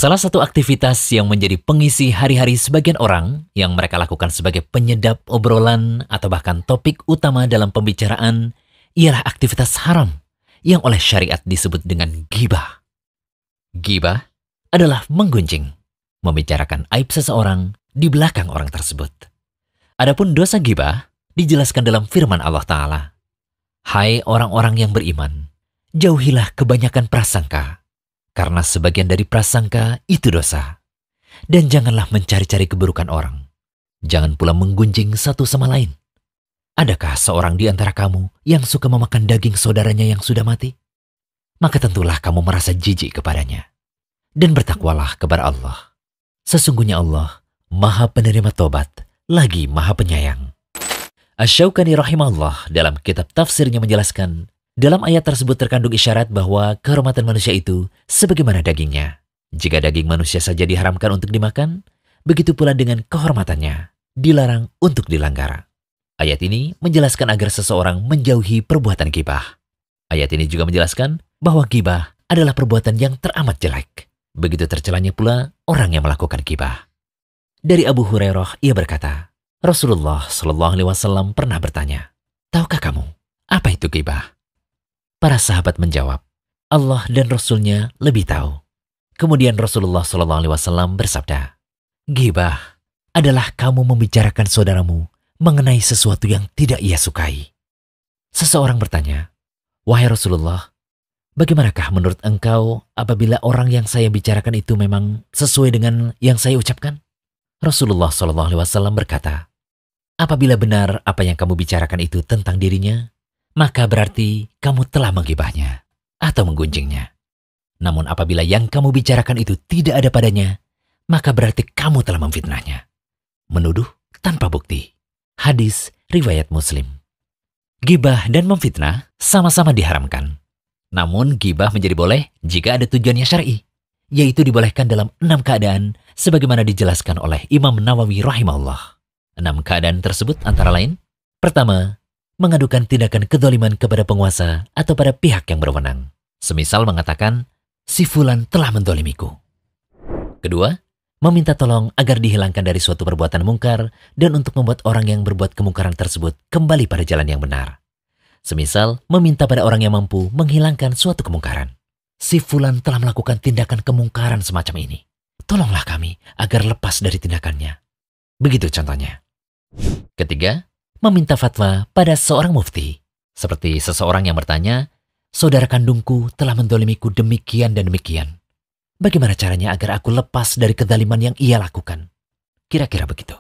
Salah satu aktivitas yang menjadi pengisi hari-hari sebagian orang yang mereka lakukan sebagai penyedap obrolan atau bahkan topik utama dalam pembicaraan ialah aktivitas haram yang oleh syariat disebut dengan ghibah. Ghibah adalah menggunjing, membicarakan aib seseorang di belakang orang tersebut. Adapun dosa ghibah dijelaskan dalam firman Allah Ta'ala. Hai orang-orang yang beriman, jauhilah kebanyakan prasangka, karena sebagian dari prasangka itu dosa. Dan janganlah mencari-cari keburukan orang. Jangan pula menggunjing satu sama lain. Adakah seorang di antara kamu yang suka memakan daging saudaranya yang sudah mati? Maka tentulah kamu merasa jijik kepadanya. Dan bertakwalah kepada Allah. Sesungguhnya Allah Maha Penerima Tobat, lagi Maha Penyayang. Asy-Syaukani rahimahullah dalam kitab tafsirnya menjelaskan, dalam ayat tersebut terkandung isyarat bahwa kehormatan manusia itu sebagaimana dagingnya. Jika daging manusia saja diharamkan untuk dimakan, begitu pula dengan kehormatannya, dilarang untuk dilanggar. Ayat ini menjelaskan agar seseorang menjauhi perbuatan ghibah. Ayat ini juga menjelaskan bahwa ghibah adalah perbuatan yang teramat jelek. Begitu tercelanya pula orang yang melakukan ghibah. Dari Abu Hurairah, ia berkata, Rasulullah SAW pernah bertanya, tahukah kamu apa itu ghibah? Para sahabat menjawab, Allah dan Rasulnya lebih tahu. Kemudian Rasulullah SAW bersabda, ghibah adalah kamu membicarakan saudaramu mengenai sesuatu yang tidak ia sukai. Seseorang bertanya, wahai Rasulullah, bagaimanakah menurut engkau apabila orang yang saya bicarakan itu memang sesuai dengan yang saya ucapkan? Rasulullah SAW berkata, apabila benar apa yang kamu bicarakan itu tentang dirinya, maka berarti kamu telah menggibahnya atau menggunjingnya. Namun apabila yang kamu bicarakan itu tidak ada padanya, maka berarti kamu telah memfitnahnya. Menuduh tanpa bukti. Hadis riwayat Muslim. Ghibah dan memfitnah sama-sama diharamkan. Namun ghibah menjadi boleh jika ada tujuannya syar'i, yaitu dibolehkan dalam 6 keadaan sebagaimana dijelaskan oleh Imam Nawawi rahimahullah. 6 keadaan tersebut antara lain, pertama, mengadukan tindakan kedzaliman kepada penguasa atau pada pihak yang berwenang. Semisal mengatakan, si fulan telah mendolimiku. Kedua, meminta tolong agar dihilangkan dari suatu perbuatan mungkar dan untuk membuat orang yang berbuat kemungkaran tersebut kembali pada jalan yang benar. Semisal meminta pada orang yang mampu menghilangkan suatu kemungkaran. Si fulan telah melakukan tindakan kemungkaran semacam ini. Tolonglah kami agar lepas dari tindakannya. Begitu contohnya. Ketiga, meminta fatwa pada seorang mufti. Seperti seseorang yang bertanya, saudara kandungku telah mendolimiku demikian dan demikian. Bagaimana caranya agar aku lepas dari kezaliman yang ia lakukan? Kira-kira begitu.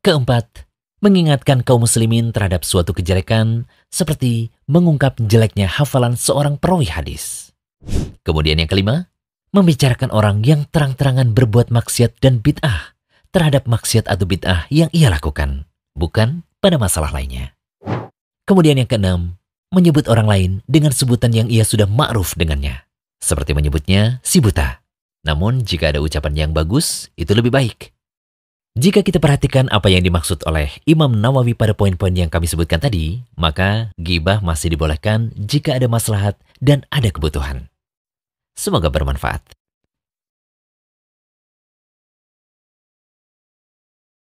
Keempat, mengingatkan kaum muslimin terhadap suatu kejelekan seperti mengungkap jeleknya hafalan seorang perawi hadis. Kemudian yang kelima, membicarakan orang yang terang-terangan berbuat maksiat dan bid'ah terhadap maksiat atau bid'ah yang ia lakukan, bukan pada masalah lainnya. Kemudian yang keenam, menyebut orang lain dengan sebutan yang ia sudah ma'ruf dengannya, seperti menyebutnya si buta. Namun jika ada ucapan yang bagus, itu lebih baik. Jika kita perhatikan apa yang dimaksud oleh Imam Nawawi pada poin-poin yang kami sebutkan tadi, maka ghibah masih dibolehkan jika ada maslahat dan ada kebutuhan. Semoga bermanfaat.